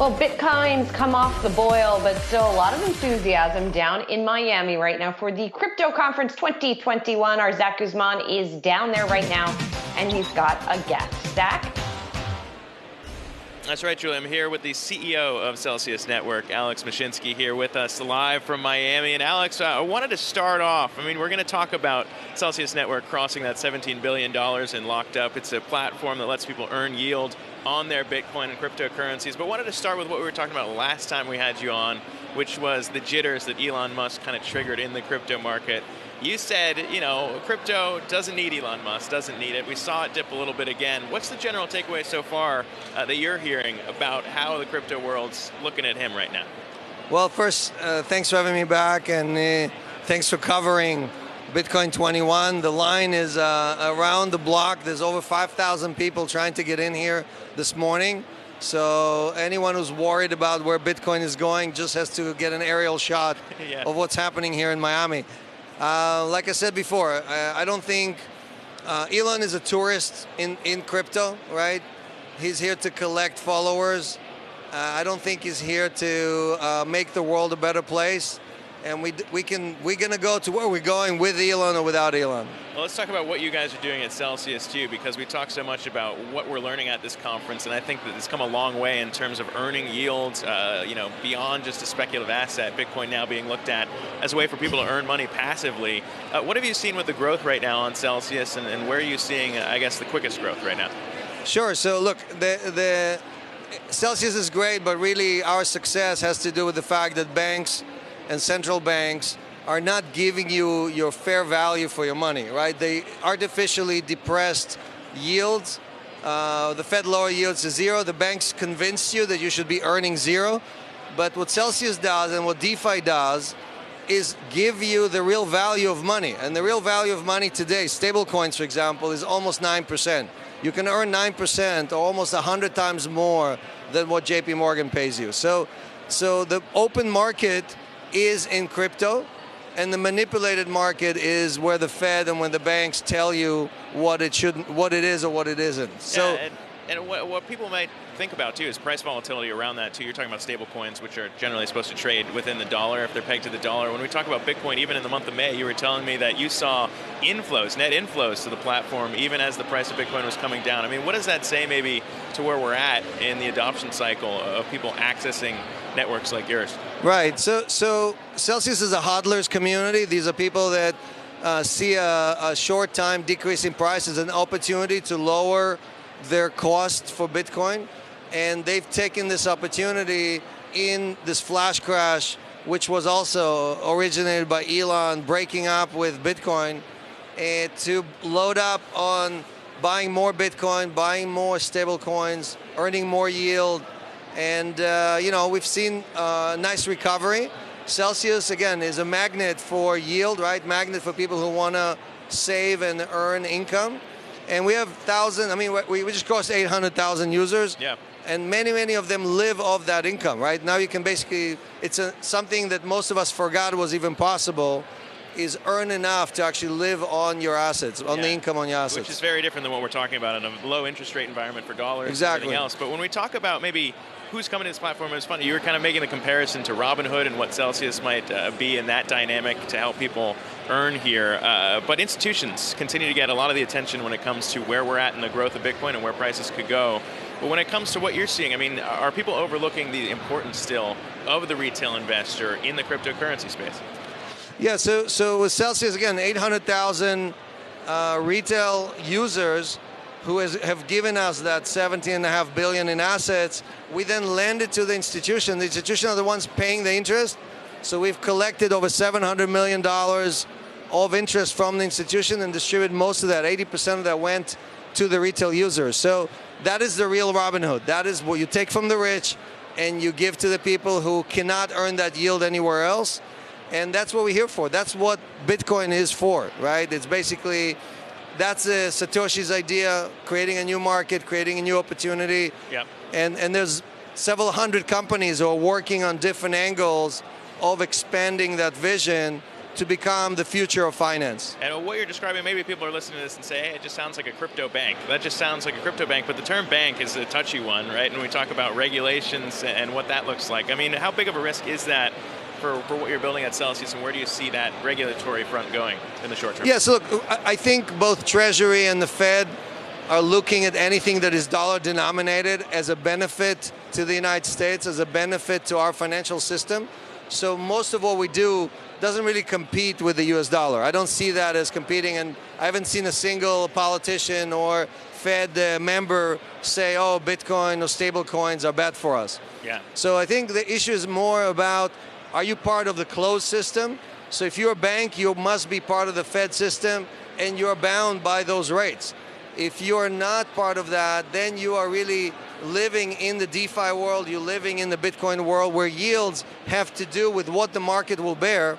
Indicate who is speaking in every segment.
Speaker 1: Well, Bitcoin's come off the boil, but still a lot of enthusiasm down in Miami right now for the Crypto Conference 2021. Our Zack Guzman is down there right now, and he's got a guest. Zack?
Speaker 2: That's right, Julie. I'm here with the CEO of Celsius Network, Alex Mashinsky, here with us live from Miami. And Alex, I wanted to start off. We're going to talk about Celsius Network crossing that $17 billion in locked up. It's a platform that lets people earn yield on their Bitcoin and cryptocurrencies. But wanted to start with what we were talking about last time we had you on, which was the jitters that Elon Musk kind of triggered in the crypto market. You said, crypto doesn't need Elon Musk, doesn't need it. We saw it dip a little bit again. What's the general takeaway so far that you're hearing about how the crypto world's looking at him right now?
Speaker 3: Well, first, thanks for having me back, and thanks for covering Bitcoin 21. The line is around the block. There's over 5,000 people trying to get in here this morning. So anyone who's worried about where Bitcoin is going just has to get an aerial shot of what's happening here in Miami. Like I said before, I don't think Elon is a tourist in crypto, right? He's here to collect followers. I don't think he's here to make the world a better place. And we're gonna go to where we're going with Elon or without Elon.
Speaker 2: Well, let's talk about what you guys are doing at Celsius too, because we talk so much about what we're learning at this conference, and I think that it's come a long way in terms of earning yields, beyond just a speculative asset. Bitcoin now being looked at as a way for people to earn money passively. What have you seen with the growth right now on Celsius, and where are you seeing, I guess, the quickest growth right now?
Speaker 3: Sure. So look, the Celsius is great, but really our success has to do with the fact that banks and central banks are not giving you your fair value for your money, right? They artificially depressed yields. The Fed lower yields to zero. The banks convince you that you should be earning zero. But what Celsius does and what DeFi does is give you the real value of money. And the real value of money today, stable coins, for example, is almost 9%. You can earn 9% or almost 100 times more than what JP Morgan pays you. So the open market is in crypto, and the manipulated market is where the Fed and when the banks tell you what it is or what it isn't. So,
Speaker 2: and what people might think about too is price volatility around that too. You're talking about stable coins, which are generally supposed to trade within the dollar if they're pegged to the dollar. When we talk about Bitcoin, even in the month of May, you were telling me that you saw inflows, net inflows to the platform, even as the price of Bitcoin was coming down. What does that say maybe to where we're at in the adoption cycle of people accessing networks like yours?
Speaker 3: Right. So Celsius is a hodlers community. These are people that see a short time decrease in price as an opportunity to lower their cost for Bitcoin. And they've taken this opportunity in this flash crash, which was also originated by Elon breaking up with Bitcoin, to load up on buying more Bitcoin, buying more stable coins, earning more yield. And, we've seen a nice recovery. Celsius, again, is a magnet for yield, right? Magnet for people who want to save and earn income. And we have thousands, we just crossed 800,000 users.
Speaker 2: Yeah.
Speaker 3: And many of them live off that income, right? Now you can basically, something that most of us forgot was even possible, is earn enough to actually live on your assets, on the income on your assets.
Speaker 2: Which is very different than what we're talking about in a low interest rate environment for dollars and everything else. But when we talk about maybe who's coming to this platform, it's funny, you were kind of making the comparison to Robinhood and what Celsius might be in that dynamic to help people earn here. But institutions continue to get a lot of the attention when it comes to where we're at in the growth of Bitcoin and where prices could go. But when it comes to what you're seeing, are people overlooking the importance still of the retail investor in the cryptocurrency space?
Speaker 3: Yeah, so with Celsius, again, 800,000 retail users who have given us that $17.5 billion in assets. We then lend it to the institution. The institution are the ones paying the interest. So we've collected over $700 million of interest from the institution and distributed most of that. 80% of that went to the retail users. So that is the real Robinhood. That is what you take from the rich and you give to the people who cannot earn that yield anywhere else. And that's what we're here for. That's what Bitcoin is for, right? It's basically, that's Satoshi's idea, creating a new market, creating a new opportunity.
Speaker 2: Yep.
Speaker 3: And there's several hundred companies who are working on different angles of expanding that vision. to become the future of finance.
Speaker 2: And what you're describing, maybe people are listening to this and say, hey, it just sounds like a crypto bank. That just sounds like a crypto bank, but the term bank is a touchy one, right? And we talk about regulations and what that looks like. I mean, how big of a risk is that for what you're building at Celsius, and where do you see that regulatory front going in the short term?
Speaker 3: Yeah, so look, I think both Treasury and the Fed are looking at anything that is dollar denominated as a benefit to the United States, as a benefit to our financial system. So most of what we do doesn't really compete with the US dollar. I don't see that as competing, and I haven't seen a single politician or Fed member say, oh, Bitcoin or stable coins are bad for us.
Speaker 2: Yeah.
Speaker 3: So I think the issue is more about, are you part of the closed system? So if you're a bank, you must be part of the Fed system, and you're bound by those rates. If you're not part of that, then you are really living in the DeFi world, you're living in the Bitcoin world, where yields have to do with what the market will bear.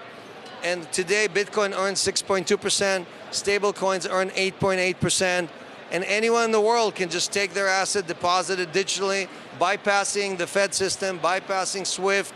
Speaker 3: And today, Bitcoin earns 6.2%, stable coins earn 8.8%, and anyone in the world can just take their asset, deposit it digitally, bypassing the Fed system, bypassing SWIFT,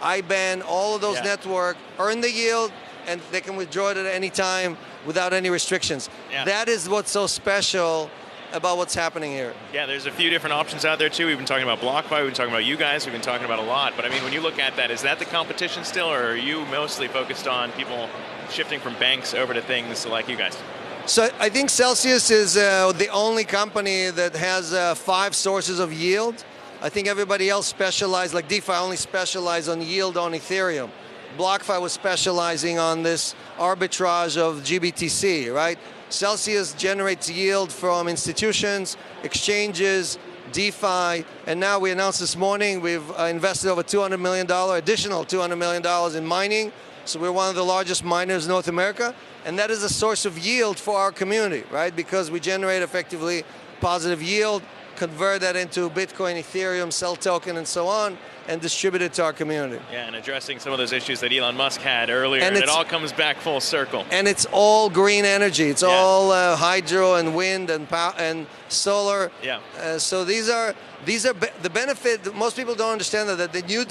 Speaker 3: IBAN, all of those networks, earn the yield, and they can withdraw it at any time without any restrictions.
Speaker 2: Yeah.
Speaker 3: That is what's so special about what's happening here.
Speaker 2: Yeah, there's a few different options out there too. We've been talking about BlockFi, we've been talking about you guys, we've been talking about a lot. But I mean, when you look at that, is that the competition still, or are you mostly focused on people shifting from banks over to things like you guys?
Speaker 3: So I think Celsius is the only company that has 5 sources of yield. I think everybody else specialized, like DeFi only specialized on yield on Ethereum. BlockFi was specializing on this arbitrage of GBTC, right? Celsius generates yield from institutions, exchanges, DeFi, and now we announced this morning we've invested over $200 million, additional $200 million in mining. So we're one of the largest miners in North America, and that is a source of yield for our community, right? Because we generate effectively positive yield, convert that into Bitcoin, Ethereum, sell token, and so on, and distribute it to our community.
Speaker 2: Yeah, and addressing some of those issues that Elon Musk had earlier, and it all comes back full circle.
Speaker 3: And it's all green energy. It's all hydro and wind and power and solar.
Speaker 2: Yeah.
Speaker 3: So these are the benefit. Most people don't understand that the new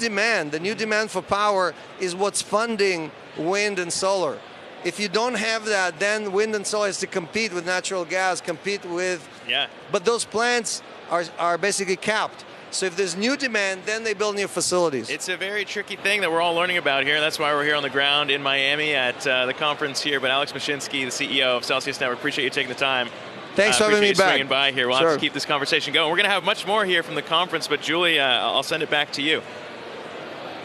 Speaker 3: demand for power is what's funding wind and solar. If you don't have that, then wind and solar has to compete with natural gas, compete with.
Speaker 2: Yeah.
Speaker 3: But those plants are basically capped. So if there's new demand, then they build new facilities.
Speaker 2: It's a very tricky thing that we're all learning about here. That's why we're here on the ground in Miami at the conference here. But Alex Mashinsky, the CEO of Celsius Network, appreciate you taking the time.
Speaker 3: Thanks for having me back.
Speaker 2: Swinging by here. We'll have to keep this conversation going. We're going to have much more here from the conference, but Julie, I'll send it back to you.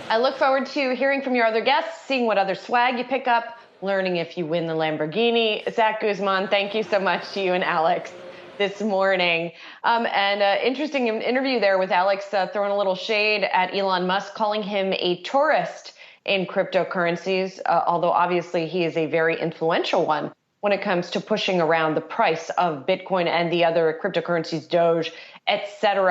Speaker 1: I look forward to hearing from your other guests, seeing what other swag you pick up, learning if you win the Lamborghini. Zack Guzman, thank you so much to you and Alex this morning. Interesting interview there with Alex throwing a little shade at Elon Musk, calling him a tourist in cryptocurrencies, although obviously he is a very influential one when it comes to pushing around the price of Bitcoin and the other cryptocurrencies, Doge, etc.